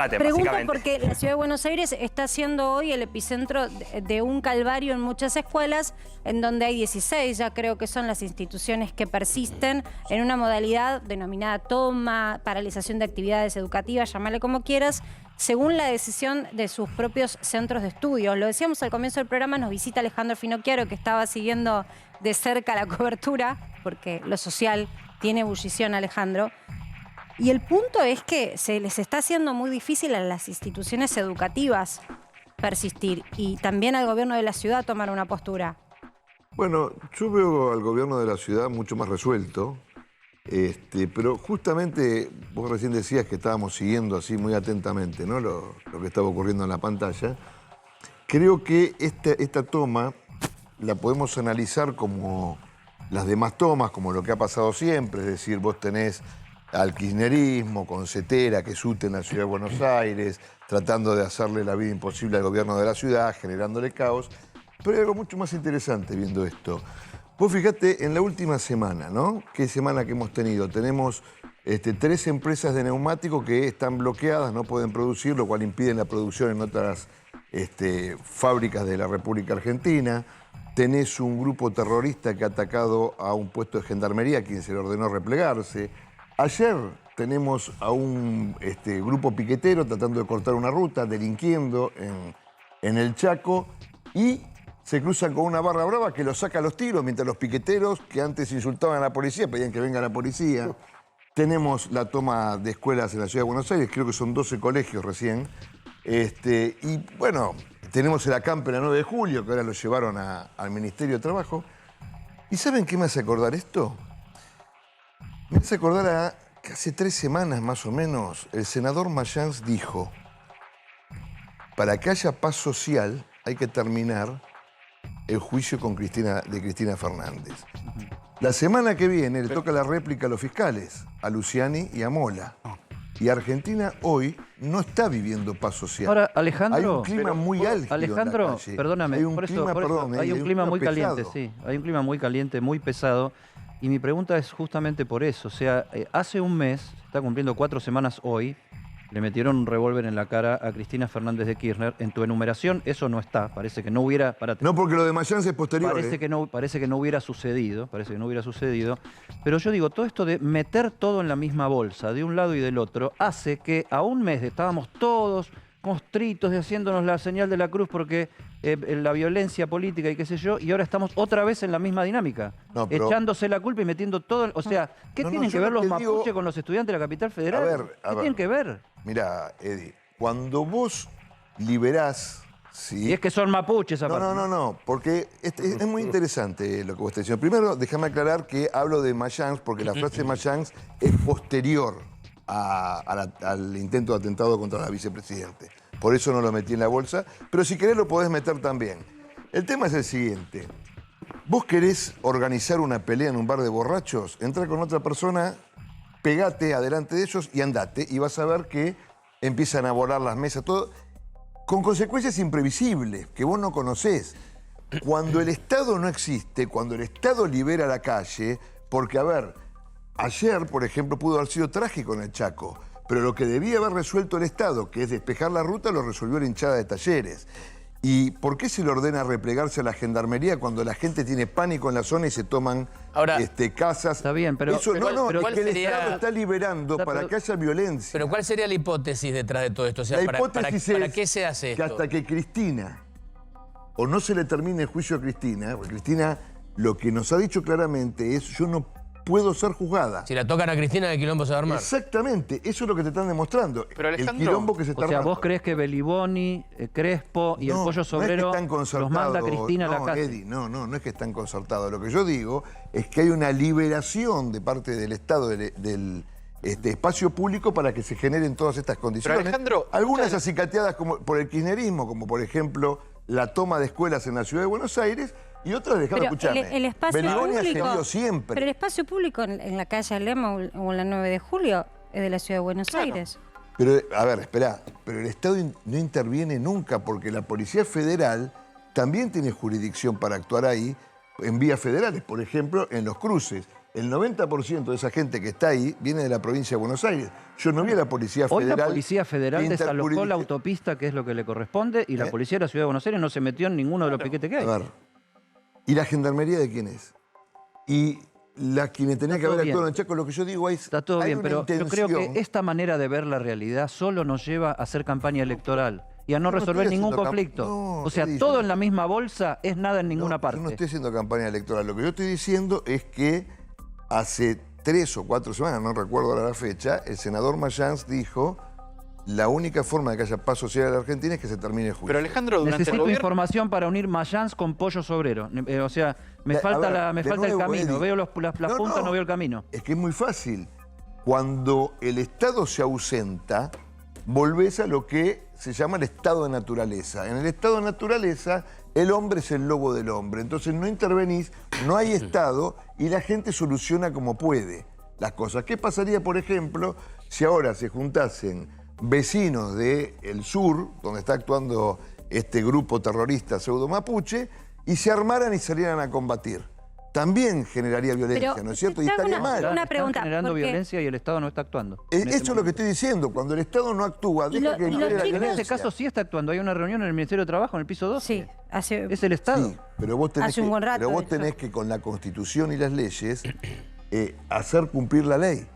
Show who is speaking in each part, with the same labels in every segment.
Speaker 1: Pregunto porque la Ciudad de Buenos Aires está siendo hoy el epicentro de un calvario en muchas escuelas, en donde hay 16, ya creo que son las instituciones que persisten en una modalidad denominada toma, paralización de actividades educativas, llámale como quieras, según la decisión de sus propios centros de estudio. Lo decíamos al comienzo del programa, nos visita Alejandro Finocchiaro, que estaba siguiendo de cerca la cobertura, porque lo social tiene ebullición, Alejandro. Y el punto es que se les está haciendo muy difícil a las instituciones educativas persistir y también al gobierno de la ciudad tomar una postura.
Speaker 2: Bueno, yo veo al gobierno de la ciudad mucho más resuelto, pero justamente vos recién decías que estábamos siguiendo así muy atentamente, ¿no? Lo que estaba ocurriendo en la pantalla. Creo que esta toma la podemos analizar como las demás tomas, como lo que ha pasado siempre, es decir, vos tenés al kirchnerismo, con Cetera, que sute en la ciudad de Buenos Aires, tratando de hacerle la vida imposible al gobierno de la ciudad, generándole caos. Pero hay algo mucho más interesante viendo esto. Vos fijate en la última semana, ¿no? ¿Qué semana que hemos tenido? Tenemos 3 empresas de neumáticos que están bloqueadas, no pueden producir, lo cual impide la producción en otras fábricas de la República Argentina. Tenés un grupo terrorista que ha atacado a un puesto de gendarmería a quien se le ordenó replegarse. Ayer tenemos a un grupo piquetero tratando de cortar una ruta, delinquiendo en el Chaco, y se cruzan con una barra brava que los saca a los tiros, mientras los piqueteros, que antes insultaban a la policía, pedían que venga la policía. Tenemos la toma de escuelas en la Ciudad de Buenos Aires, creo que son 12 colegios recién. Y bueno, tenemos el acampe la 9 de julio, que ahora lo llevaron al Ministerio de Trabajo. ¿Y saben qué me hace acordar esto? Me hace acordar a que hace 3 semanas más o menos el senador Mayans dijo: para que haya paz social hay que terminar el juicio con Cristina Fernández. La semana que viene le toca la réplica a los fiscales, a Luciani y a Mola. Y Argentina hoy no está viviendo paz social.
Speaker 3: Ahora, Alejandro...
Speaker 2: Hay un clima muy álgido.
Speaker 3: Alejandro,
Speaker 2: en la calle.
Speaker 3: perdóname,
Speaker 2: hay un clima
Speaker 3: muy
Speaker 2: pesado.
Speaker 3: caliente, sí. Hay un clima muy caliente, muy pesado. Y mi pregunta es justamente por eso. O sea, hace un mes, está cumpliendo 4 semanas hoy, le metieron un revólver en la cara a Cristina Fernández de Kirchner. En tu enumeración eso no está. Parece que no hubiera...
Speaker 2: No, porque lo de Mayans es posterior.
Speaker 3: Parece que no hubiera sucedido. Pero yo digo, todo esto de meter todo en la misma bolsa, de un lado y del otro, hace que a un mes estábamos todos constritos de haciéndonos la señal de la cruz porque la violencia política y qué sé yo, y ahora estamos otra vez en la misma dinámica, echándose la culpa y metiendo todo... O sea, ¿qué tienen que ver los mapuches con los estudiantes de la capital federal? ¿Qué tienen que ver?
Speaker 2: Mirá, Eddie, cuando vos liberás... ¿sí?
Speaker 3: Y es que son mapuches, aparte.
Speaker 2: No, porque es muy interesante lo que vos estás diciendo. Primero, déjame aclarar que hablo de Mayans porque la frase de Mayans es posterior al intento de atentado contra la vicepresidente. Por eso no lo metí en la bolsa, pero si querés lo podés meter también. El tema es el siguiente. Vos querés organizar una pelea en un bar de borrachos, entrá con otra persona, pegate adelante de ellos y andate, y vas a ver que empiezan a volar las mesas, todo, con consecuencias imprevisibles que vos no conocés. Cuando el Estado no existe, cuando el Estado libera la calle, porque, a ver, ayer, por ejemplo, pudo haber sido trágico en el Chaco, pero lo que debía haber resuelto el Estado, que es despejar la ruta, lo resolvió la hinchada de Talleres. ¿Y por qué se le ordena replegarse a la gendarmería cuando la gente tiene pánico en la zona y se toman casas?
Speaker 3: Está bien, pero...
Speaker 2: Eso,
Speaker 4: pero
Speaker 2: es que el Estado está liberando para que haya violencia.
Speaker 4: Pero ¿cuál sería la hipótesis detrás de todo esto? O sea,
Speaker 2: la hipótesis
Speaker 4: ¿para qué se hace esto?
Speaker 2: Que hasta que Cristina, o no se le termine el juicio a Cristina, porque Cristina lo que nos ha dicho claramente es: yo no puedo ser juzgada.
Speaker 4: Si la tocan a Cristina, el quilombo se va a armar.
Speaker 2: Exactamente, eso es lo que te están demostrando.
Speaker 5: Pero Alejandro,
Speaker 2: el quilombo que se está armando.
Speaker 3: ¿Vos crees que Beliboni, Crespo y el Pollo Sobrero los manda Cristina a la casa?
Speaker 2: Eddie, no es que están concertados. Lo que yo digo es que hay una liberación de parte del Estado del espacio público para que se generen todas estas condiciones.
Speaker 5: Pero Alejandro,
Speaker 2: algunas acicateadas por el kirchnerismo, como por ejemplo la toma de escuelas en la Ciudad de Buenos Aires, y otras, déjame escucharme.
Speaker 1: El espacio
Speaker 2: Beliboni ha
Speaker 1: público,
Speaker 2: seguido siempre.
Speaker 1: Pero el espacio público en la calle Alema o en la 9 de julio es de la Ciudad de Buenos Aires.
Speaker 2: Pero, a ver, esperá, pero el Estado no interviene nunca porque la Policía Federal también tiene jurisdicción para actuar ahí en vías federales, por ejemplo, en los cruces. el 90% de esa gente que está ahí viene de la provincia de Buenos Aires. Yo no vi a la Policía Federal...
Speaker 3: Hoy la Policía Federal desalojó la autopista, que es lo que le corresponde, y la Policía de la Ciudad de Buenos Aires no se metió en ninguno de los piquetes que hay.
Speaker 2: A ver, ¿y la Gendarmería de quién es? Y quienes tenían que haber actuado en el Chaco, lo que yo digo es...
Speaker 3: Está todo bien, pero yo creo que esta manera de ver la realidad solo nos lleva a hacer campaña electoral y a no resolver ningún conflicto. O sea, todo en la misma bolsa es nada en ninguna parte.
Speaker 2: Yo no estoy haciendo campaña electoral. Lo que yo estoy diciendo es que hace 3 o 4 semanas, no recuerdo ahora la fecha, el senador Mayans dijo: la única forma de que haya paz social en la Argentina es que se termine el juicio.
Speaker 5: Pero Alejandro, durante
Speaker 3: Necesito información para unir Mayans con Pollos Obreros. O sea, me falta el camino. Veo las puntas, no veo el camino.
Speaker 2: Es que es muy fácil. Cuando el Estado se ausenta, volvés a lo que se llama el estado de naturaleza. En el estado de naturaleza, el hombre es el lobo del hombre. Entonces no intervenís, no hay Estado y la gente soluciona como puede las cosas. ¿Qué pasaría, por ejemplo, si ahora se juntasen vecinos del sur, donde está actuando este grupo terrorista pseudo-mapuche, y se armaran y salieran a combatir? También generaría violencia,
Speaker 1: pero
Speaker 2: ¿no es cierto? Y estaría mal.
Speaker 1: Una pregunta.
Speaker 3: Están generando violencia y el Estado no está actuando.
Speaker 2: Eso es lo que estoy diciendo. Cuando el Estado no actúa, deja que impere la
Speaker 3: En
Speaker 2: violencia.
Speaker 3: este caso sí está actuando. Hay una reunión en el Ministerio de Trabajo, en el piso 12.
Speaker 1: Sí,
Speaker 3: Es el Estado.
Speaker 2: Sí, pero vos tenés,
Speaker 1: Hace un buen rato
Speaker 2: tenés que con la Constitución y las leyes hacer cumplir la ley.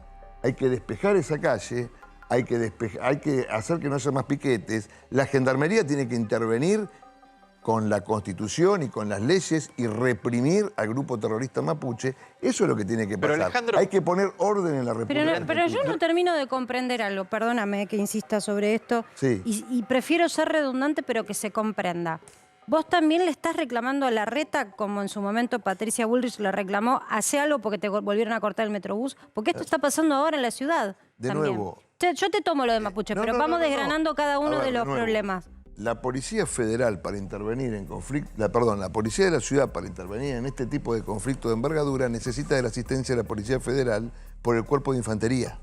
Speaker 2: Hay que despejar esa calle, hay que hacer que no haya más piquetes. La Gendarmería tiene que intervenir con la Constitución y con las leyes y reprimir al grupo terrorista mapuche. Eso es lo que tiene que pasar.
Speaker 5: Pero Alejandro...
Speaker 2: Hay que poner orden en la República.
Speaker 1: Pero yo no termino de comprender algo, perdóname que insista sobre esto,
Speaker 2: Sí.
Speaker 1: y prefiero ser redundante, pero que se comprenda. Vos también le estás reclamando a Larreta, como en su momento Patricia Bullrich le reclamó, hace algo porque te volvieron a cortar el Metrobús, porque esto está pasando ahora en la ciudad.
Speaker 2: De
Speaker 1: también.
Speaker 2: nuevo.
Speaker 1: Yo te tomo lo de Mapuche, pero vamos desgranando cada uno de los problemas.
Speaker 2: La Policía Federal para intervenir en la Policía de la Ciudad para intervenir en este tipo de conflicto de envergadura necesita de la asistencia de la Policía Federal por el Cuerpo de Infantería.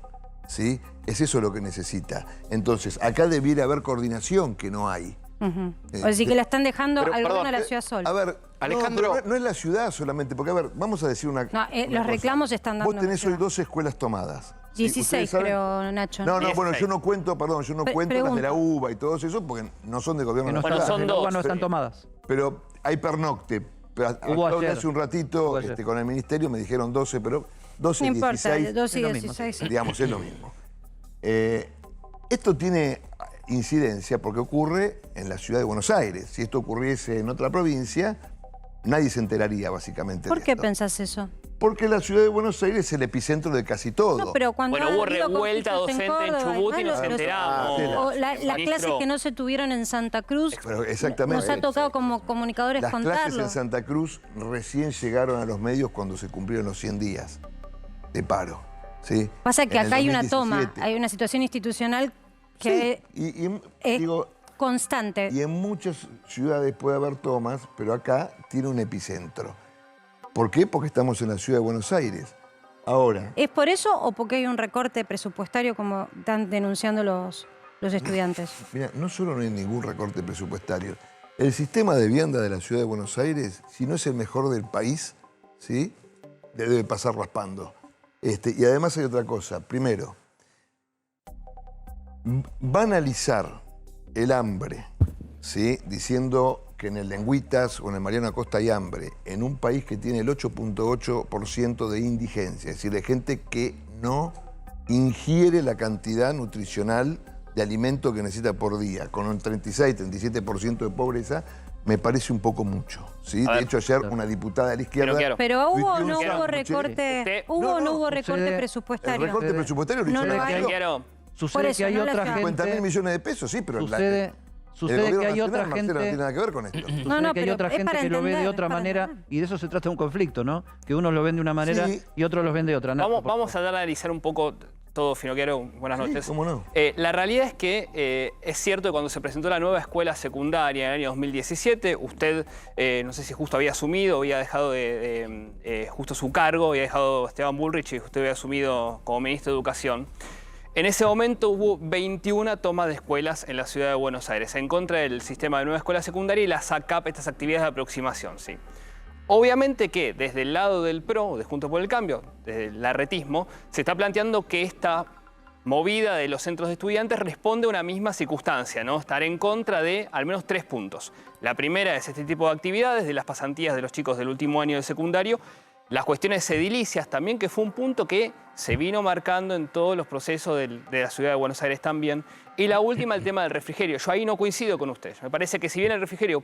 Speaker 2: ¿Sí? Es eso lo que necesita. Entonces, acá debiera haber coordinación que no hay.
Speaker 1: O decir que la están dejando al gobierno de la ciudad sola.
Speaker 2: A ver,
Speaker 5: Alejandro...
Speaker 2: no es la ciudad solamente, porque a ver, vamos a decir una
Speaker 1: No, los reclamos se están dando.
Speaker 2: Vos tenés
Speaker 1: en la
Speaker 2: hoy 12 escuelas tomadas.
Speaker 1: 16 creo, Nacho.
Speaker 2: No,
Speaker 5: 16.
Speaker 2: bueno, yo no cuento las de la UBA y todo eso porque no son de gobierno
Speaker 3: Que no,
Speaker 2: nacional.
Speaker 5: son dos.
Speaker 3: no están tomadas.
Speaker 2: Pero hay pernocte.
Speaker 3: Hubo ayer.
Speaker 2: Hace un ratito con el ministerio me dijeron 12, pero 12 y
Speaker 1: No importa,
Speaker 2: 16.
Speaker 1: 12 y
Speaker 3: es lo mismo.
Speaker 1: 16.
Speaker 2: Digamos, es lo mismo. Esto tiene incidencia porque ocurre en la ciudad de Buenos Aires. Si esto ocurriese en otra provincia, nadie se enteraría básicamente
Speaker 1: ¿Por
Speaker 2: de
Speaker 1: qué
Speaker 2: esto.
Speaker 1: pensás eso?
Speaker 2: Porque la ciudad de Buenos Aires es el epicentro de casi todo.
Speaker 1: No, pero cuando
Speaker 5: Bueno, hubo
Speaker 1: ha habido
Speaker 5: revuelta
Speaker 1: conflictos
Speaker 5: docente en
Speaker 1: Córdoba,
Speaker 5: Chubut y nos
Speaker 1: además,
Speaker 5: enteramos.
Speaker 1: O las
Speaker 5: Ministro.
Speaker 1: clases que no se tuvieron en Santa Cruz.
Speaker 2: Pero exactamente.
Speaker 1: Nos ha tocado como comunicadores
Speaker 2: Las clases
Speaker 1: contarlo.
Speaker 2: en Santa Cruz recién llegaron a los medios cuando se cumplieron los 100 días de paro. ¿Sí?
Speaker 1: Pasa que
Speaker 2: En el
Speaker 1: acá hay una toma,
Speaker 2: 2017.
Speaker 1: hay una situación institucional que
Speaker 2: Sí,
Speaker 1: es
Speaker 2: digo,
Speaker 1: constante.
Speaker 2: y en muchas ciudades puede haber tomas, pero acá tiene un epicentro. ¿Por qué? Porque estamos en la ciudad de Buenos Aires. Ahora,
Speaker 1: ¿Es por eso o porque hay un recorte presupuestario como están denunciando los estudiantes?
Speaker 2: mira, no solo no hay ningún recorte presupuestario. El sistema de vivienda de la ciudad de Buenos Aires, si no es el mejor del país, ¿sí? Le debe pasar raspando. Y además hay otra cosa. Primero, banalizar el hambre, ¿sí? Diciendo que en el Lengüitas o en el Mariano Acosta hay hambre, en un país que tiene el 8.8% de indigencia, es decir, de gente que no ingiere la cantidad nutricional de alimento que necesita por día, con un 36-37% de pobreza, me parece un poco mucho. ¿Sí? De hecho, ayer una diputada de la izquierda...
Speaker 1: Pero hubo o
Speaker 2: tuiteó
Speaker 1: no
Speaker 2: un
Speaker 1: hubo
Speaker 2: sándwich.
Speaker 1: recorte, hubo o no hubo recorte
Speaker 2: El
Speaker 1: presupuestario.
Speaker 2: recorte presupuestario lo
Speaker 1: No
Speaker 2: hizo
Speaker 1: lo
Speaker 2: la
Speaker 1: hay.
Speaker 2: izquierda.
Speaker 3: Sucede
Speaker 1: Por eso,
Speaker 3: que hay
Speaker 1: no la
Speaker 3: otra
Speaker 1: ciudad.
Speaker 2: 50.000
Speaker 3: gente...
Speaker 2: millones de pesos, sí, pero
Speaker 3: Sucede
Speaker 2: el
Speaker 3: que hay
Speaker 2: gobierno
Speaker 3: otra
Speaker 2: nacional, Marcelo, no
Speaker 3: gente...
Speaker 2: tiene nada que ver con esto.
Speaker 3: Sucede
Speaker 1: No,
Speaker 3: que hay
Speaker 1: pero
Speaker 3: otra
Speaker 1: es
Speaker 3: gente
Speaker 1: para
Speaker 3: que lo ve de
Speaker 1: entender,
Speaker 3: otra
Speaker 1: es para
Speaker 3: manera
Speaker 1: entender.
Speaker 3: y de eso se trata un conflicto, ¿no? Que unos lo ven de una manera
Speaker 2: Sí.
Speaker 3: y otros los ven de otra. Nacho,
Speaker 5: Vamos a dar a analizar un poco todo, Finocchiaro. Buenas noches.
Speaker 2: ¿Cómo no?
Speaker 5: La realidad es que es cierto que cuando se presentó la nueva escuela secundaria en el año 2017, usted, no sé si justo había asumido, había dejado justo su cargo, había dejado Esteban Bullrich y usted había asumido como ministro de Educación. En ese momento hubo 21 tomas de escuelas en la ciudad de Buenos Aires, en contra del sistema de nueva escuela secundaria y las ACAP, estas actividades de aproximación, ¿sí? Obviamente que desde el lado del PRO, de Juntos por el Cambio, desde el larretismo, se está planteando que esta movida de los centros de estudiantes responde a una misma circunstancia, ¿no? Estar en contra de al menos 3 puntos. La primera es este tipo de actividades, de las pasantías de los chicos del último año de secundario, las cuestiones edilicias también, que fue un punto que se vino marcando en todos los procesos de la ciudad de Buenos Aires también. Y la última, el tema del refrigerio. Yo ahí no coincido con ustedes. Me parece que si bien el refrigerio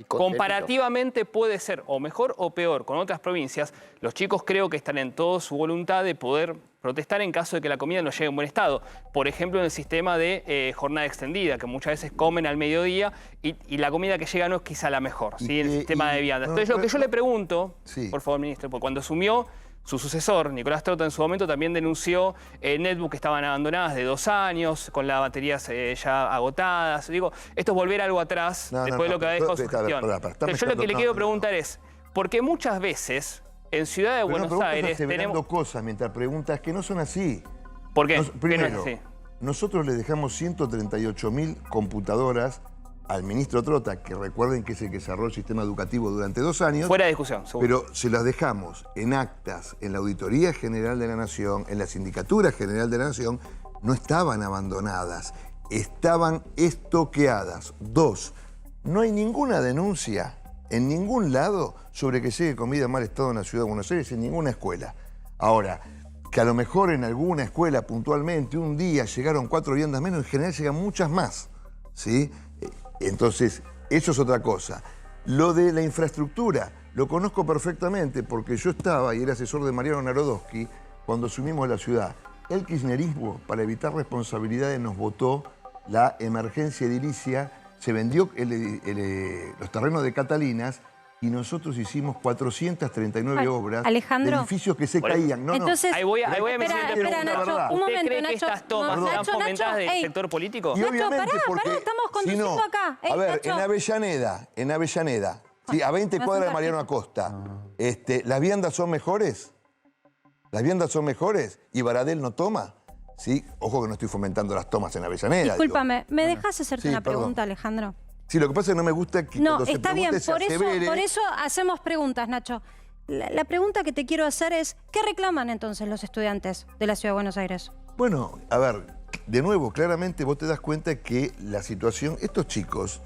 Speaker 5: comparativamente puede ser o mejor o peor con otras provincias, los chicos creo que están en toda su voluntad de poder protestar en caso de que la comida no llegue en buen estado. Por ejemplo, en el sistema de jornada extendida, que muchas veces comen al mediodía y la comida que llega no es quizá la mejor, ¿sí? En el sistema de viandas. Entonces, lo que yo le pregunto, por favor, ministro, porque cuando asumió, su sucesor, Nicolás Trota, en su momento también denunció netbooks que estaban abandonadas de 2 años, con las baterías ya agotadas. Digo, esto es volver algo atrás después de lo que ha dejado su gestión. Yo lo que le quiero preguntar es, porque muchas veces en Ciudad de Buenos Aires tenemos
Speaker 2: cosas mientras preguntas que no son así.
Speaker 5: ¿Por qué?
Speaker 2: Primero,
Speaker 5: ¿qué no es así?
Speaker 2: Nosotros le dejamos 138.000 computadoras al ministro Trota, que recuerden que es el que cerró el sistema educativo durante 2 años.
Speaker 5: Fuera de discusión, seguro.
Speaker 2: Pero se las dejamos en actas, en la Auditoría General de la Nación, en la Sindicatura General de la Nación, no estaban abandonadas, estaban estoqueadas. 2, no hay ninguna denuncia en ningún lado sobre que llegue comida en mal estado en la Ciudad de Buenos Aires, en ninguna escuela. Ahora, que a lo mejor en alguna escuela puntualmente un día llegaron 4 viandas menos, en general llegan muchas más, ¿sí? Entonces, eso es otra cosa. Lo de la infraestructura, lo conozco perfectamente porque yo estaba y era asesor de Mariano Narodowski cuando asumimos la ciudad. El kirchnerismo, para evitar responsabilidades, nos votó la emergencia edilicia, se vendió los terrenos de Catalinas y nosotros hicimos 439 obras
Speaker 1: Alejandro,
Speaker 2: de edificios que se caían.
Speaker 1: Entonces,
Speaker 5: ahí voy a mi siguiente pregunta.
Speaker 1: Nacho, un
Speaker 5: ¿Usted
Speaker 1: momento,
Speaker 5: cree que
Speaker 1: Nacho,
Speaker 5: estas tomas están fomentadas del sector político?
Speaker 2: Y obviamente
Speaker 1: pará,
Speaker 2: porque,
Speaker 1: estamos conduciendo
Speaker 2: si no,
Speaker 1: acá.
Speaker 2: A ver,
Speaker 1: Nacho.
Speaker 2: en Avellaneda, sí, a 20 cuadras de Mariano Acosta, ¿las viandas son mejores? ¿Las viandas son mejores? ¿Y Baradel no toma? Sí, ojo que no estoy fomentando las tomas en Avellaneda.
Speaker 1: Discúlpame, ¿me dejás hacerte una
Speaker 2: perdón.
Speaker 1: pregunta, Alejandro?
Speaker 2: Sí, lo que pasa es que no me gusta que
Speaker 1: No,
Speaker 2: cuando
Speaker 1: está
Speaker 2: se
Speaker 1: bien,
Speaker 2: pregunte
Speaker 1: por eso hacemos preguntas, Nacho. La pregunta que te quiero hacer es, ¿qué reclaman entonces los estudiantes de la Ciudad de Buenos Aires?
Speaker 2: Bueno, a ver, de nuevo, claramente vos te das cuenta que la situación, estos chicos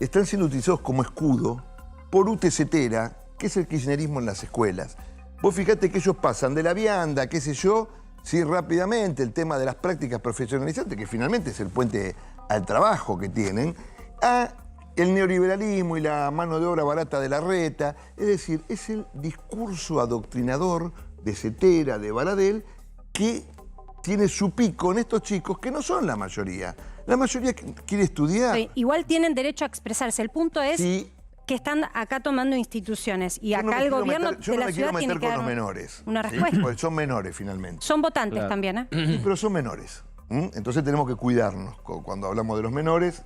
Speaker 2: están siendo utilizados como escudo por UTCTera, que es el kirchnerismo en las escuelas. Vos fíjate que ellos pasan de la vianda, qué sé yo, sí, rápidamente, el tema de las prácticas profesionalizantes, que finalmente es el puente al trabajo que tienen, a el neoliberalismo y la mano de obra barata de Larreta. Es decir, es el discurso adoctrinador de Cetera, de Baradel, que tiene su pico en estos chicos que no son la mayoría. La mayoría quiere estudiar.
Speaker 1: Sí, igual tienen derecho a expresarse. El punto es
Speaker 2: Sí.
Speaker 1: que están acá tomando instituciones y
Speaker 2: Yo no
Speaker 1: acá
Speaker 2: me
Speaker 1: el
Speaker 2: quiero
Speaker 1: gobierno
Speaker 2: meter- yo
Speaker 1: de
Speaker 2: no
Speaker 1: la
Speaker 2: me quiero
Speaker 1: ciudad tiene
Speaker 2: meter
Speaker 1: que
Speaker 2: con
Speaker 1: dar
Speaker 2: los menores.
Speaker 1: una
Speaker 2: ¿sí?
Speaker 1: respuesta.
Speaker 2: Porque son menores finalmente.
Speaker 1: Son votantes
Speaker 3: Claro.
Speaker 1: también, ¿eh?
Speaker 2: Sí, pero son menores. Entonces tenemos que cuidarnos cuando hablamos de los menores.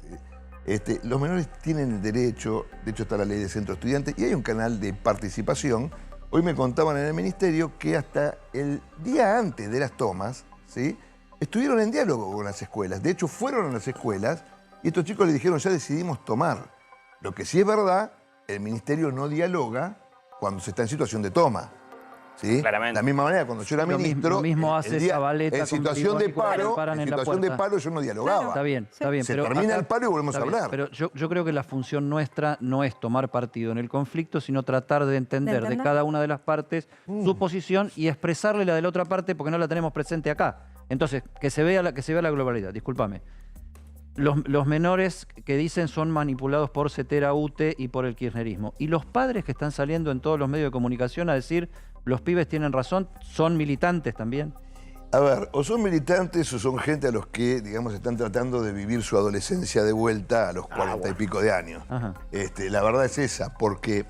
Speaker 2: Los menores tienen el derecho, de hecho está la ley de centro estudiante y hay un canal de participación. Hoy me contaban en el ministerio que hasta el día antes de las tomas, ¿sí?, estuvieron en diálogo con las escuelas. De hecho, fueron a las escuelas y estos chicos le dijeron, ya decidimos tomar. Lo que sí es verdad, el ministerio no dialoga cuando se está en situación de toma. ¿Sí?
Speaker 5: Claramente.
Speaker 2: De la misma manera, cuando yo era
Speaker 3: Lo
Speaker 2: ministro,
Speaker 3: mismo hace Zabaleta
Speaker 2: en
Speaker 3: con
Speaker 2: situación de
Speaker 3: Grigori cuando
Speaker 2: paro,
Speaker 3: paran
Speaker 2: en
Speaker 3: en la
Speaker 2: situación de
Speaker 3: puerta.
Speaker 2: paro yo no dialogaba.
Speaker 3: Está bien, está bien.
Speaker 2: Se
Speaker 3: pero
Speaker 2: termina
Speaker 3: acá-
Speaker 2: el paro y volvemos a
Speaker 3: está bien,
Speaker 2: hablar.
Speaker 3: Pero yo creo que la función nuestra no es tomar partido en el conflicto, sino tratar de entender de cada una de las partes su posición y expresarle la de la otra parte porque no la tenemos presente acá. Entonces, que se vea la globalidad. Discúlpame. Los menores que dicen son manipulados por Cetera, UTE y por el kirchnerismo. Y los padres que están saliendo en todos los medios de comunicación a decir los pibes tienen razón, son militantes también.
Speaker 2: A ver, o son militantes o son gente a los que, digamos, están tratando de vivir su adolescencia de vuelta a los 40 y pico de años.
Speaker 3: Ajá.
Speaker 2: La verdad es esa, porque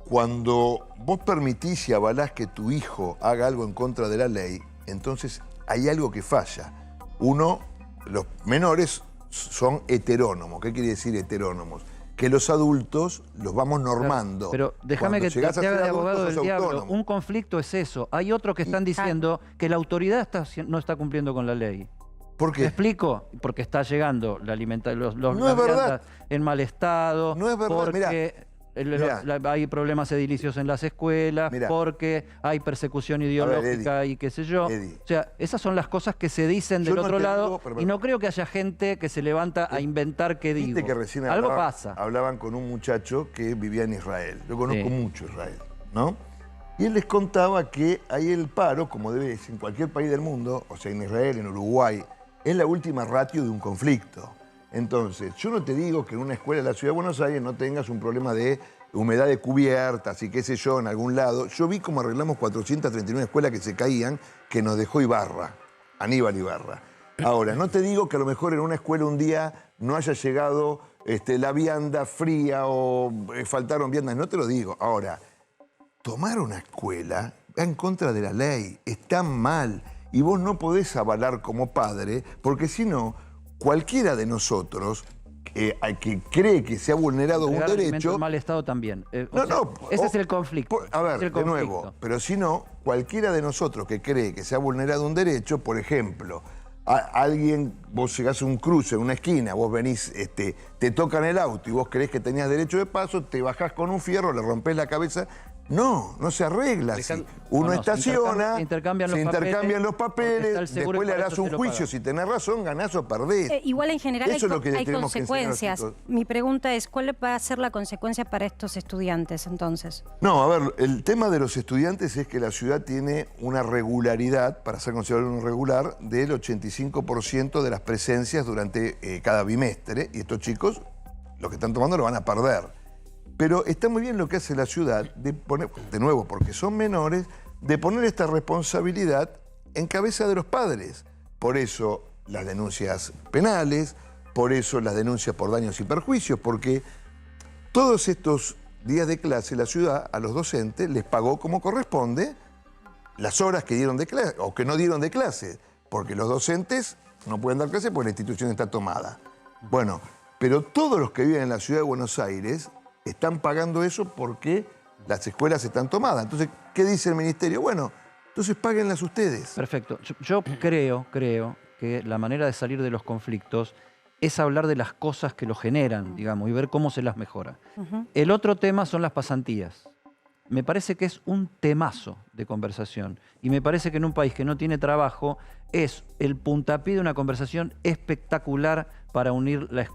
Speaker 2: cuando vos permitís y avalás que tu hijo haga algo en contra de la ley, entonces hay algo que falla. Uno, los menores son heterónomos. ¿Qué quiere decir heterónomos? Que los adultos los vamos normando.
Speaker 3: Pero déjame
Speaker 2: Cuando
Speaker 3: que te
Speaker 2: llegás a
Speaker 3: haga
Speaker 2: ser
Speaker 3: de
Speaker 2: adulto,
Speaker 3: abogado
Speaker 2: sos
Speaker 3: del diablo.
Speaker 2: autónomo.
Speaker 3: Un conflicto es eso. Hay otros que están diciendo que la autoridad no está cumpliendo con la ley.
Speaker 2: ¿Por
Speaker 3: ¿Me
Speaker 2: qué?
Speaker 3: explico? Porque está llegando la alimentación,
Speaker 2: No
Speaker 3: las
Speaker 2: es verdad.
Speaker 3: viandas en mal estado.
Speaker 2: No es verdad,
Speaker 3: porque...
Speaker 2: mirá,
Speaker 3: hay problemas edilicios en las escuelas,
Speaker 2: Mirá.
Speaker 3: porque hay persecución ideológica y qué sé yo.
Speaker 2: Eddie.
Speaker 3: O sea, esas son las cosas que se dicen
Speaker 2: Yo
Speaker 3: del
Speaker 2: no
Speaker 3: otro
Speaker 2: te
Speaker 3: lado
Speaker 2: digo, pero-
Speaker 3: y no creo que haya gente que se levanta a inventar qué digo.
Speaker 2: Viste que recién
Speaker 3: Algo
Speaker 2: hablaban,
Speaker 3: pasa.
Speaker 2: hablaban con un muchacho que vivía en Israel. Yo conozco
Speaker 3: Sí.
Speaker 2: mucho Israel, ¿no? Y él les contaba que ahí el paro, como debe ser en cualquier país del mundo, o sea, en Israel, en Uruguay, es la última ratio de un conflicto. Entonces, yo no te digo que en una escuela de la Ciudad de Buenos Aires no tengas un problema de humedad de cubiertas y qué sé yo, en algún lado. Yo vi cómo arreglamos 439 escuelas que se caían, que nos dejó Ibarra, Aníbal Ibarra. Ahora, no te digo que a lo mejor en una escuela un día no haya llegado la vianda fría o faltaron viandas, no te lo digo. Ahora, tomar una escuela va en contra de la ley, está mal. Y vos no podés avalar como padre, porque si no, cualquiera de nosotros que cree que se ha vulnerado un
Speaker 3: Entregar alimento
Speaker 2: derecho...
Speaker 3: en mal estado también. Ese
Speaker 2: o-
Speaker 3: es el conflicto.
Speaker 2: A ver,
Speaker 3: es el
Speaker 2: de
Speaker 3: conflicto.
Speaker 2: nuevo, pero si no, cualquiera de nosotros que cree que se ha vulnerado un derecho, por ejemplo, alguien, vos llegás a un cruce, en una esquina, vos venís, te tocan el auto y vos creés que tenías derecho de paso, te bajás con un fierro, le rompés la cabeza. No, no se arregla así. Uno
Speaker 3: No,
Speaker 2: estaciona,
Speaker 3: se intercambian
Speaker 2: se
Speaker 3: los
Speaker 2: intercambian los
Speaker 3: porque está
Speaker 2: papeles,
Speaker 3: el seguro
Speaker 2: después
Speaker 3: y
Speaker 2: le
Speaker 3: para
Speaker 2: harás
Speaker 3: eso
Speaker 2: un
Speaker 3: te lo
Speaker 2: juicio,
Speaker 3: pagan.
Speaker 2: si tenés razón, ganás o perdés.
Speaker 1: Igual en general
Speaker 2: Eso es lo que le
Speaker 1: hay
Speaker 2: tenemos que enseñar a los
Speaker 1: consecuencias.
Speaker 2: chicos.
Speaker 1: Mi pregunta es, ¿cuál va a ser la consecuencia para estos estudiantes entonces?
Speaker 2: No, a ver, el tema de los estudiantes es que la ciudad tiene una regularidad, para ser considerado un regular, del 85% de las presencias durante cada bimestre. Y estos chicos, los que están tomando, lo van a perder. Pero está muy bien lo que hace la ciudad, de poner, de nuevo, porque son menores, de poner esta responsabilidad en cabeza de los padres. Por eso las denuncias penales, por eso las denuncias por daños y perjuicios, porque todos estos días de clase la ciudad a los docentes les pagó como corresponde las horas que dieron de clase o que no dieron de clase, porque los docentes no pueden dar clase porque la institución está tomada. Bueno, pero todos los que viven en la ciudad de Buenos Aires están pagando eso porque las escuelas están tomadas. Entonces, ¿qué dice el ministerio? Bueno, entonces páguenlas ustedes.
Speaker 3: Perfecto. Yo creo que la manera de salir de los conflictos es hablar de las cosas que los generan, digamos, y ver cómo se las mejora. El otro tema son las pasantías. Me parece que es un temazo de conversación. Y me parece que en un país que no tiene trabajo es el puntapié de una conversación espectacular para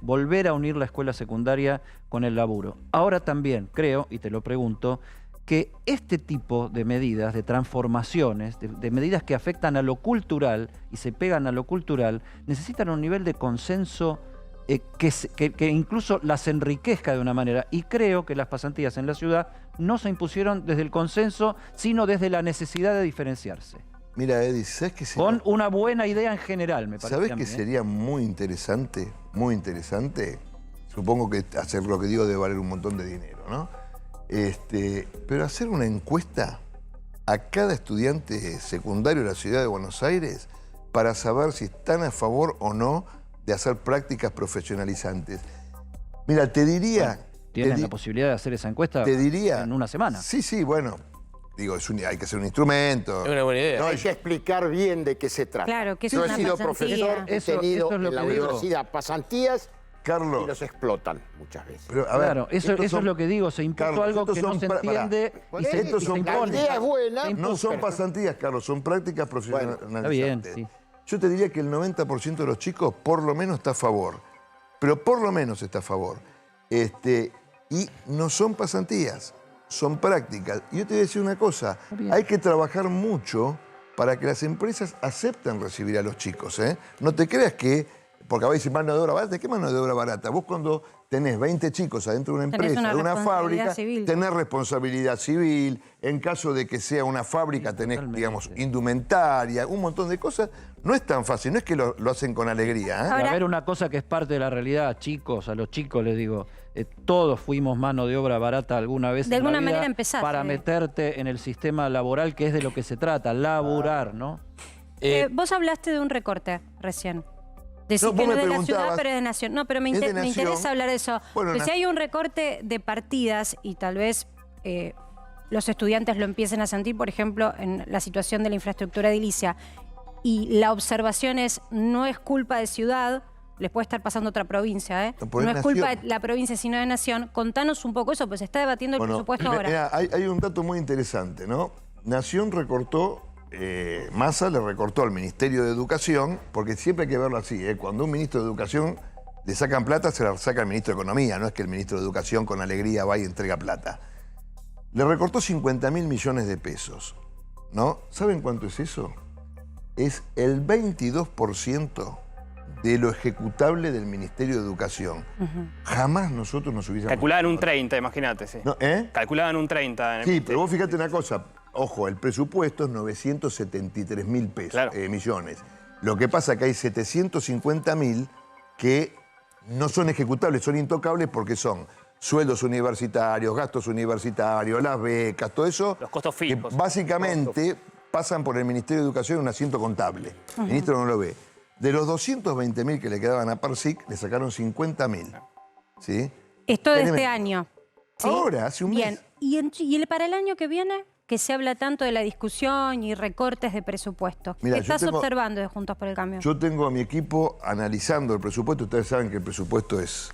Speaker 3: volver a unir la escuela secundaria con el laburo. Ahora también creo, y te lo pregunto, que este tipo de medidas, de transformaciones, de medidas que afectan a lo cultural y se pegan a lo cultural, necesitan un nivel de consenso que incluso las enriquezca de una manera. Y creo que las pasantías en la ciudad no se impusieron desde el consenso, sino desde la necesidad de diferenciarse.
Speaker 2: Mira, Eddie, ¿sabes qué sería?
Speaker 3: Con una buena idea en general, me parece.
Speaker 2: ¿Sabes qué sería muy interesante? Muy interesante. Supongo que hacer lo que digo debe valer un montón de dinero, ¿no? Pero hacer una encuesta a cada estudiante secundario de la ciudad de Buenos Aires para saber si están a favor o no de hacer prácticas profesionalizantes. Mira, te diría...
Speaker 3: ¿Tienen la posibilidad de hacer esa encuesta
Speaker 2: te diría,
Speaker 3: en una semana?
Speaker 2: Sí, sí, bueno. Digo, hay que hacer un instrumento.
Speaker 4: Es una buena idea.
Speaker 6: No, hay que explicar bien de qué se trata.
Speaker 1: Claro, que es
Speaker 6: Yo
Speaker 1: una
Speaker 6: he sido
Speaker 1: pasantía.
Speaker 6: profesor, he
Speaker 3: Eso
Speaker 6: tenido
Speaker 3: es lo
Speaker 6: en la
Speaker 3: que digo.
Speaker 6: universidad pasantías y
Speaker 2: Carlos,
Speaker 6: los explotan muchas veces.
Speaker 2: pero, a ver,
Speaker 3: Claro, eso
Speaker 2: estos
Speaker 3: es
Speaker 2: son-
Speaker 3: lo que digo, se impuso
Speaker 2: Carlos,
Speaker 3: algo
Speaker 2: estos
Speaker 3: que no
Speaker 2: son
Speaker 3: se
Speaker 2: pará.
Speaker 3: entiende y se,
Speaker 2: Estos
Speaker 3: y se
Speaker 2: son
Speaker 6: La
Speaker 3: impone.
Speaker 6: idea es buena.
Speaker 3: Se
Speaker 2: No
Speaker 3: impuso.
Speaker 2: son pasantías, Carlos, son prácticas profesionalizantes.
Speaker 3: Está bien, sí.
Speaker 2: Yo te diría que el 90% de los chicos por lo menos está a favor. Pero por lo menos está a favor. Y no son pasantías, son prácticas. Y yo te voy a decir una cosa, hay que trabajar mucho para que las empresas acepten recibir a los chicos. No te creas que, porque a veces mano de obra barata, ¿qué mano de obra barata? Vos cuando tenés 20 chicos adentro de una
Speaker 1: Tenés
Speaker 2: empresa,
Speaker 1: una
Speaker 2: de una
Speaker 1: responsabilidad
Speaker 2: fábrica,
Speaker 1: civil.
Speaker 2: tenés responsabilidad civil, en caso de que sea una fábrica tenés,
Speaker 3: totalmente.
Speaker 2: digamos, indumentaria, un montón de cosas. No es tan fácil, no es que lo hacen con alegría.
Speaker 3: Y
Speaker 1: Ahora-
Speaker 3: a ver, una cosa que es parte de la realidad, chicos, a los chicos les digo, todos fuimos mano de obra barata alguna vez
Speaker 1: De
Speaker 3: en la
Speaker 1: alguna
Speaker 3: vida
Speaker 1: manera empezaste.
Speaker 3: para meterte en el sistema laboral, que es de lo que se trata, laburar, ¿no?
Speaker 1: Vos hablaste de un recorte recién. Decís
Speaker 2: No, vos
Speaker 1: que no
Speaker 2: me
Speaker 1: es de la ciudad,
Speaker 2: preguntabas.
Speaker 1: pero es de nación. No, pero me,
Speaker 2: Es de
Speaker 1: me
Speaker 2: nación.
Speaker 1: interesa hablar de eso.
Speaker 2: Bueno,
Speaker 1: Porque si hay un recorte de partidas y tal vez los estudiantes lo empiecen a sentir, por ejemplo, en la situación de la infraestructura edilicia, y la observación es, no es culpa de ciudad, les puede estar pasando a otra provincia, ¿eh?
Speaker 2: No, porque
Speaker 1: No
Speaker 2: es
Speaker 1: es culpa
Speaker 2: Nación.
Speaker 1: de la provincia, sino de Nación. Contanos un poco eso, pues se está debatiendo el presupuesto ahora.
Speaker 2: Mirá, hay un dato muy interesante, ¿no? Nación recortó, Massa le recortó al Ministerio de Educación, porque siempre hay que verlo así, ¿eh? Cuando a un ministro de Educación le sacan plata, se la saca el ministro de Economía, no es que el ministro de Educación con alegría va y entrega plata. Le recortó 50.000 millones de pesos, ¿no? ¿Saben cuánto es eso? Es el 22% de lo ejecutable del Ministerio de Educación. Jamás nosotros nos hubiésemos...
Speaker 5: Calculaban un 30, imagínate, sí.
Speaker 2: No, ¿eh?
Speaker 5: Calculaban un 30. En el
Speaker 2: Sí, pero vos fíjate una cosa. Ojo, el presupuesto es 973.000 pesos,
Speaker 5: Claro.
Speaker 2: millones. Lo que pasa es que hay 750.000 que no son ejecutables, son intocables porque son sueldos universitarios, gastos universitarios, las becas, todo eso.
Speaker 5: Los costos
Speaker 2: que
Speaker 5: fijos.
Speaker 2: básicamente pasan por el Ministerio de Educación en un asiento contable. El ministro no lo ve. De los 220.000 que le quedaban a Parsic, le sacaron 50.000. ¿Sí?
Speaker 1: Esto de
Speaker 2: Teneme-
Speaker 1: este año. ¿sí?
Speaker 2: Ahora, hace un
Speaker 1: Bien.
Speaker 2: mes.
Speaker 1: ¿Y para el año que viene? Que se habla tanto de la discusión y recortes de presupuesto.
Speaker 2: Mira,
Speaker 1: ¿Qué
Speaker 2: yo
Speaker 1: estás
Speaker 2: tengo-
Speaker 1: observando de Juntos por el Cambio?
Speaker 2: Yo tengo a mi equipo analizando el presupuesto. Ustedes saben que el presupuesto es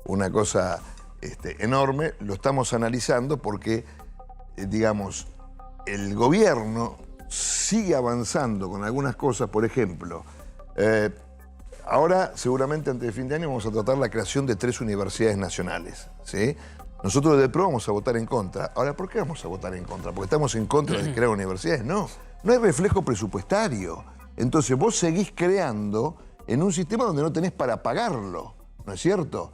Speaker 2: una cosa enorme. Lo estamos analizando porque, digamos, el gobierno sigue avanzando con algunas cosas. Por ejemplo, ahora seguramente antes de fin de año vamos a tratar la creación de 3 universidades nacionales, ¿sí? Nosotros de PRO vamos a votar en contra. Ahora, ¿por qué vamos a votar en contra? ¿Porque estamos en contra de crear universidades? No, no hay reflejo presupuestario. Entonces vos seguís creando en un sistema donde no tenés para pagarlo, ¿no es cierto?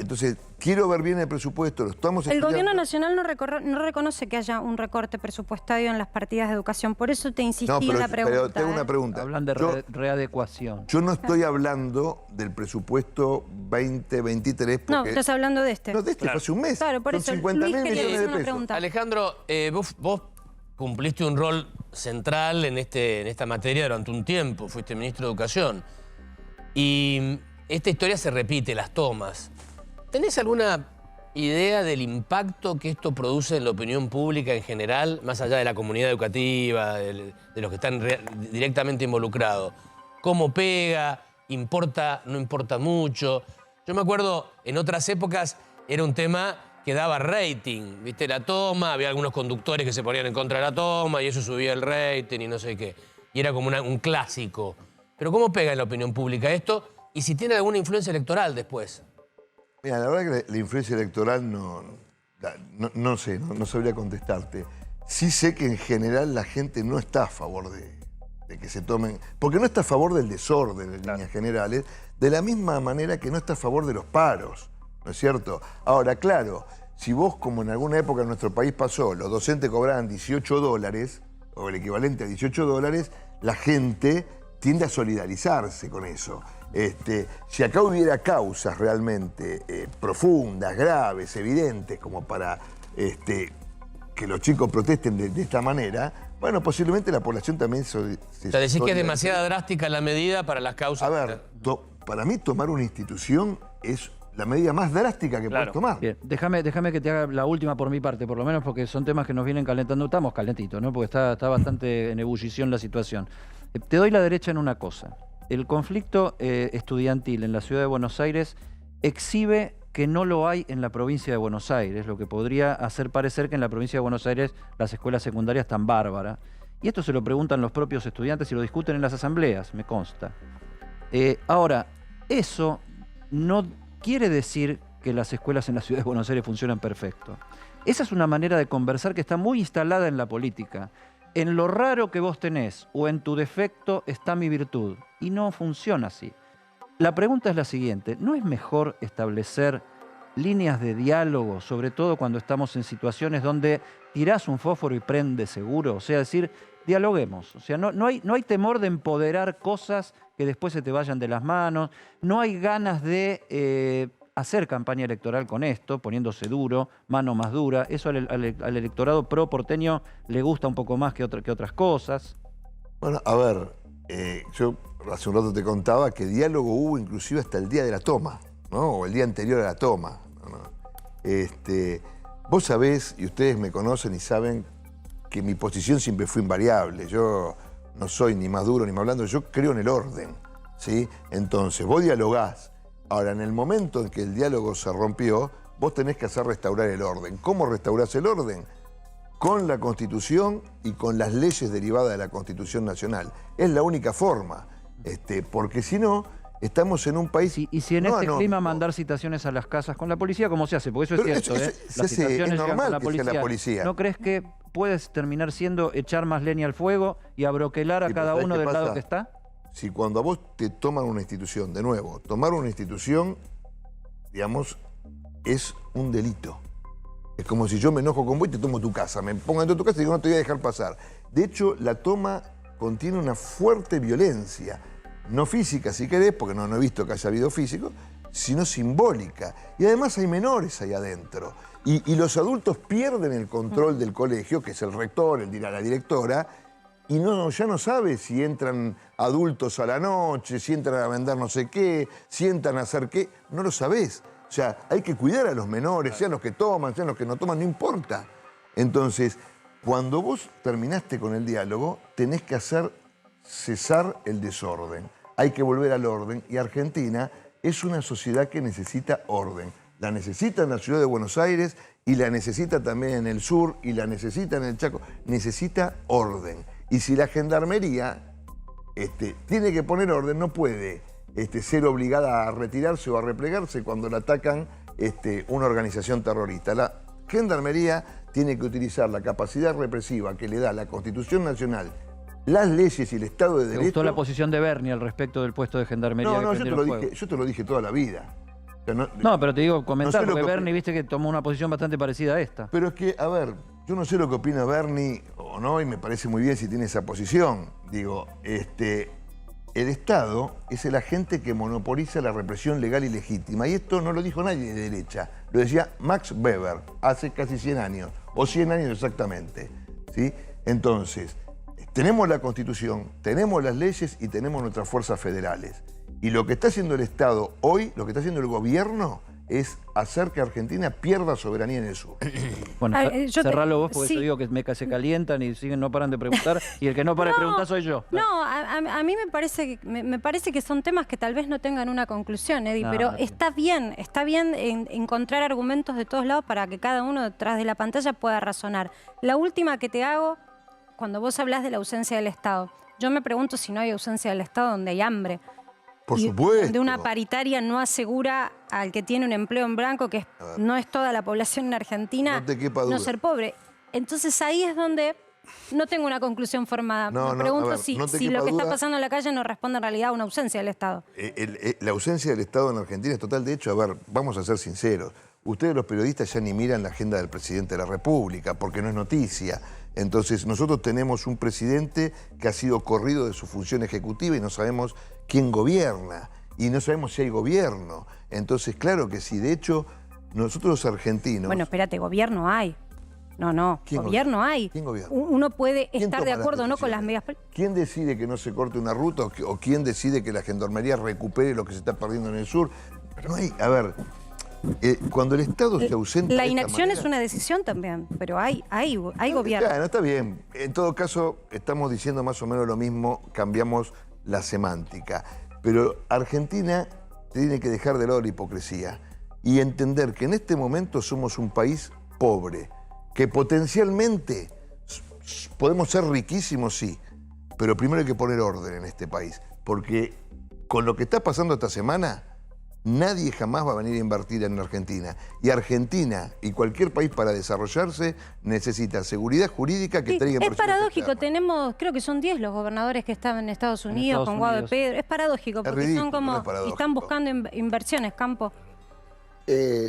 Speaker 2: Entonces, quiero ver bien el presupuesto, lo estamos
Speaker 1: El
Speaker 2: estudiando.
Speaker 1: gobierno nacional no reconoce que haya un recorte presupuestario en las partidas de educación. Por eso te insistí
Speaker 2: No,
Speaker 1: en la pregunta.
Speaker 2: pero tengo una pregunta.
Speaker 3: Hablan de readecuación.
Speaker 2: Yo no estoy hablando del presupuesto 2023 porque...
Speaker 1: No, estás hablando de este.
Speaker 2: No, de este fue hace un mes.
Speaker 1: Claro, por eso,
Speaker 2: Son 50.000
Speaker 1: Luis quería
Speaker 2: millones
Speaker 1: hacer
Speaker 2: de
Speaker 1: una
Speaker 2: pesos.
Speaker 1: pregunta.
Speaker 4: Alejandro, vos cumpliste un rol central en esta materia durante un tiempo, fuiste ministro de Educación. Y esta historia se repite, las tomas. ¿Tenés alguna idea del impacto que esto produce en la opinión pública en general, más allá de la comunidad educativa, de los que están directamente involucrados? ¿Cómo pega? ¿Importa? ¿No importa mucho? Yo me acuerdo, en otras épocas era un tema que daba rating, ¿viste? La toma, había algunos conductores que se ponían en contra de la toma y eso subía el rating y no sé qué. Y era como un clásico. Pero ¿cómo pega en la opinión pública esto? Y si tiene alguna influencia electoral después.
Speaker 2: Mira, la verdad que la influencia electoral no sé, no sabría contestarte. Sí sé que en general la gente no está a favor de que se tomen... Porque no está a favor del desorden en líneas generales, de la misma manera que no está a favor de los paros, ¿no es cierto? Ahora, claro, si vos, como en alguna época en nuestro país pasó, los docentes cobraban $18, o el equivalente a $18, la gente tiende a solidarizarse con eso. Si acá hubiera causas realmente profundas, graves, evidentes, como para que los chicos protesten de esta manera, bueno, posiblemente la población también se
Speaker 4: O sea, decís que es demasiada drástica la medida para las causas.
Speaker 2: A ver, para mí tomar una institución es la medida más drástica que puedes tomar.
Speaker 3: Bien, déjame que te haga la última por mi parte, por lo menos porque son temas que nos vienen calentando. Estamos calentitos, ¿no? Porque está bastante en ebullición la situación. Te doy la derecha en una cosa. El conflicto estudiantil en la ciudad de Buenos Aires exhibe que no lo hay en la provincia de Buenos Aires, lo que podría hacer parecer que en la provincia de Buenos Aires las escuelas secundarias están bárbaras. Y esto se lo preguntan los propios estudiantes y lo discuten en las asambleas, me consta. Ahora, eso no quiere decir que las escuelas en la ciudad de Buenos Aires funcionan perfecto. Esa es una manera de conversar que está muy instalada en la política. En lo raro que vos tenés o en tu defecto está mi virtud. Y no funciona así. La pregunta es la siguiente. ¿No es mejor establecer líneas de diálogo, sobre todo cuando estamos en situaciones donde tirás un fósforo y prende seguro? O sea, decir, dialoguemos. O sea, no hay temor de empoderar cosas que después se te vayan de las manos. No hay ganas de hacer campaña electoral con esto, poniéndose duro, mano más dura. Eso al electorado pro porteño le gusta un poco más que otras cosas.
Speaker 2: Bueno, a ver, yo hace un rato te contaba que diálogo hubo inclusive hasta el día de la toma, ¿no? O el día anterior a la toma. Vos sabés, y ustedes me conocen y saben que mi posición siempre fue invariable. Yo no soy ni más duro ni más blando, yo creo en el orden. ¿sí? Entonces, vos dialogás. Ahora, en el momento en que el diálogo se rompió, vos tenés que hacer restaurar el orden. ¿Cómo restaurás el orden? Con la Constitución y con las leyes derivadas de la Constitución Nacional. Es la única forma, porque si no, estamos en un país...
Speaker 3: Y si en
Speaker 2: no
Speaker 3: este
Speaker 2: anónimo.
Speaker 3: clima mandar citaciones a las casas con la policía, ¿cómo se hace? Porque eso es
Speaker 2: Pero
Speaker 3: cierto,
Speaker 2: se
Speaker 3: las
Speaker 2: hace,
Speaker 3: citaciones
Speaker 2: es
Speaker 3: llegan
Speaker 2: normal
Speaker 3: con
Speaker 2: que sea la policía.
Speaker 3: ¿No crees que puedes terminar siendo echar más leña al fuego y abroquelar a
Speaker 2: Sí, pero
Speaker 3: cada
Speaker 2: ¿sabés
Speaker 3: uno
Speaker 2: qué
Speaker 3: del lado
Speaker 2: pasa?
Speaker 3: que está?
Speaker 2: Si cuando a vos te toman una institución, de nuevo, tomar una institución, digamos, es un delito. Es como si yo me enojo con vos y te tomo tu casa. Me pongo dentro de tu casa y digo, no te voy a dejar pasar. De hecho, la toma contiene una fuerte violencia. No física, si querés, porque no he visto que haya habido físico, sino simbólica. Y además hay menores ahí adentro. Y los adultos pierden el control del colegio, que es el rector, el la directora, y ya no sabe si entran adultos a la noche, si entran a vender no sé qué, si entran a hacer qué, no lo sabés. O sea, hay que cuidar a los menores, sean los que toman, sean los que no toman, no importa. Entonces, cuando vos terminaste con el diálogo, tenés que hacer cesar el desorden. Hay que volver al orden y Argentina es una sociedad que necesita orden. La necesita en la ciudad de Buenos Aires y la necesita también en el sur y la necesita en el Chaco. Necesita orden. Y si la gendarmería tiene que poner orden, no puede ser obligada a retirarse o a replegarse cuando la atacan una organización terrorista. La gendarmería tiene que utilizar la capacidad represiva que le da la Constitución Nacional, las leyes y el Estado de
Speaker 3: ¿Te
Speaker 2: Derecho.
Speaker 3: gustó la posición de Bernie al respecto del puesto de gendarmería?
Speaker 2: No,
Speaker 3: que
Speaker 2: yo te lo dije toda la vida. O sea,
Speaker 3: no, pero te digo, comentar,
Speaker 2: no sé lo
Speaker 3: porque
Speaker 2: que
Speaker 3: Bernie, viste que tomó una posición bastante parecida a esta.
Speaker 2: Pero es que, a ver, yo no sé lo que opina Bernie o no, y me parece muy bien si tiene esa posición. Digo, el Estado es el agente que monopoliza la represión legal y legítima. Y esto no lo dijo nadie de derecha. Lo decía Max Weber hace casi 100 años, o 100 años exactamente. ¿Sí? Entonces, tenemos la Constitución, tenemos las leyes y tenemos nuestras fuerzas federales. Y lo que está haciendo el Estado hoy, lo que está haciendo el gobierno, es hacer que Argentina pierda soberanía en el sur.
Speaker 3: Bueno, cerralo vos, porque
Speaker 1: sí.
Speaker 3: yo digo que se calientan y siguen, no paran de preguntar, y el que no para de preguntar soy yo.
Speaker 1: No, a mí me parece que son temas que tal vez no tengan una conclusión, Eddie,
Speaker 3: No,
Speaker 1: pero
Speaker 3: no.
Speaker 1: está bien encontrar argumentos de todos lados para que cada uno detrás de la pantalla pueda razonar. La última que te hago, cuando vos hablas de la ausencia del Estado, yo me pregunto si no hay ausencia del Estado donde hay hambre.
Speaker 2: Por
Speaker 1: Y
Speaker 2: supuesto.
Speaker 1: donde una paritaria no asegura al que tiene un empleo en blanco, que no es toda la población en Argentina,
Speaker 2: No te quepa duda.
Speaker 1: no ser pobre. Entonces ahí es donde no tengo una conclusión formada.
Speaker 2: No,
Speaker 1: Me pregunto
Speaker 2: a ver,
Speaker 1: si
Speaker 2: no te
Speaker 1: lo
Speaker 2: quepa
Speaker 1: que está
Speaker 2: duda.
Speaker 1: pasando en la calle no responde en realidad a una ausencia del Estado.
Speaker 2: La ausencia del Estado en Argentina es total. De hecho, a ver, vamos a ser sinceros. Ustedes los periodistas ya ni miran la agenda del presidente de la República porque no es noticia. Entonces nosotros tenemos un presidente que ha sido corrido de su función ejecutiva y no sabemos quién gobierna. Y no sabemos si hay gobierno. Entonces, claro que sí. De hecho, nosotros los argentinos...
Speaker 1: Bueno, espérate, gobierno hay. No,
Speaker 2: ¿Quién
Speaker 1: gobierno hay.
Speaker 2: ¿Quién gobierna?
Speaker 1: Uno puede
Speaker 2: ¿Quién
Speaker 1: estar de
Speaker 2: toma las
Speaker 1: acuerdo o no con las
Speaker 2: decisiones?
Speaker 1: medidas...
Speaker 2: ¿Quién decide que no se corte una ruta o quién decide que la gendarmería recupere lo que se está perdiendo en el sur? No hay, a ver, cuando el Estado se ausenta
Speaker 1: La
Speaker 2: de esta
Speaker 1: inacción
Speaker 2: manera-
Speaker 1: es una decisión también, pero hay gobierno.
Speaker 2: Claro, está bien. En todo caso, estamos diciendo más o menos lo mismo, cambiamos la semántica. Pero Argentina tiene que dejar de lado la hipocresía y entender que en este momento somos un país pobre, que potencialmente podemos ser riquísimos, sí, pero primero hay que poner orden en este país, porque con lo que está pasando esta semana, nadie jamás va a venir a invertir en Argentina. Y Argentina y cualquier país para desarrollarse necesita seguridad jurídica que
Speaker 1: Sí,
Speaker 2: traiga
Speaker 1: es
Speaker 2: inversiones
Speaker 1: paradójico,
Speaker 2: externas.
Speaker 1: tenemos, creo que son 10 los gobernadores que estaban en Estados Unidos,
Speaker 3: Estados
Speaker 1: con Guado de
Speaker 3: Unidos.
Speaker 1: Pedro. Es paradójico, porque
Speaker 2: ridículo,
Speaker 1: son como,
Speaker 2: no es paradójico.
Speaker 1: están buscando inversiones, Campo.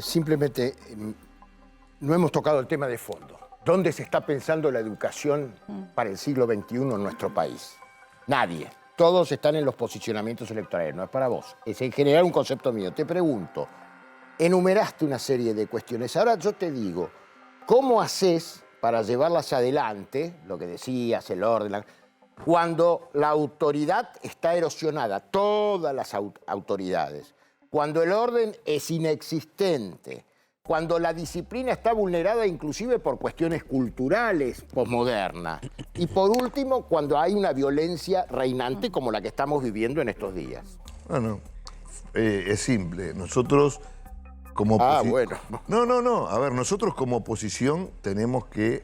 Speaker 6: Simplemente no hemos tocado el tema de fondo. ¿Dónde se está pensando la educación para el siglo XXI en nuestro país? Nadie. Todos están en los posicionamientos electorales. No es para vos. Es en general un concepto mío. Te pregunto, enumeraste una serie de cuestiones. Ahora yo te digo, ¿cómo haces para llevarlas adelante, lo que decías, el orden, cuando la autoridad está erosionada, todas las autoridades, cuando el orden es inexistente, cuando la disciplina está vulnerada inclusive por cuestiones culturales posmodernas. Y por último, cuando hay una violencia reinante como la que estamos viviendo en estos días.
Speaker 2: Bueno, es simple. Nosotros como
Speaker 6: bueno.
Speaker 2: No. A ver, nosotros como oposición tenemos que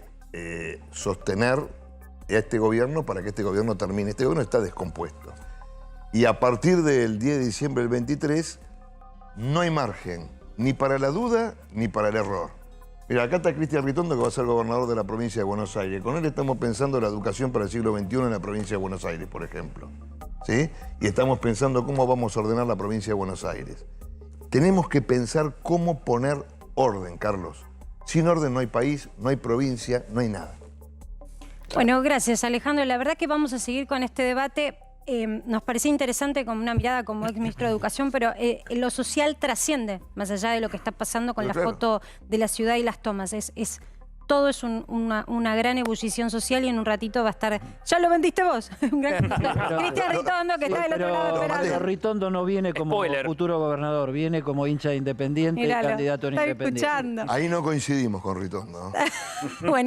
Speaker 2: sostener a este gobierno para que este gobierno termine. Este gobierno está descompuesto. Y a partir del 10 de diciembre del 23 no hay margen ni para la duda ni para el error. Mira, acá está Cristian Ritondo, que va a ser gobernador de la provincia de Buenos Aires. Con él estamos pensando en la educación para el siglo XXI en la provincia de Buenos Aires, por ejemplo. ¿Sí? Y estamos pensando cómo vamos a ordenar la provincia de Buenos Aires. Tenemos que pensar cómo poner orden, Carlos. Sin orden no hay país, no hay provincia, no hay nada.
Speaker 1: Bueno, gracias, Alejandro. La verdad que vamos a seguir con este debate. Nos parecía interesante con una mirada como ex ministro de Educación, pero lo social trasciende, más allá de lo que está pasando con la foto de la ciudad y las tomas. Todo es una gran ebullición social y en un ratito va a estar... ¡Ya lo vendiste vos! Cristian Ritondo, que está del otro lado esperando.
Speaker 3: Pero Ritondo no viene como futuro gobernador, viene como hincha independiente y candidato en
Speaker 1: está
Speaker 3: independiente.
Speaker 1: escuchando.
Speaker 2: Ahí no coincidimos con Ritondo.
Speaker 1: Bueno.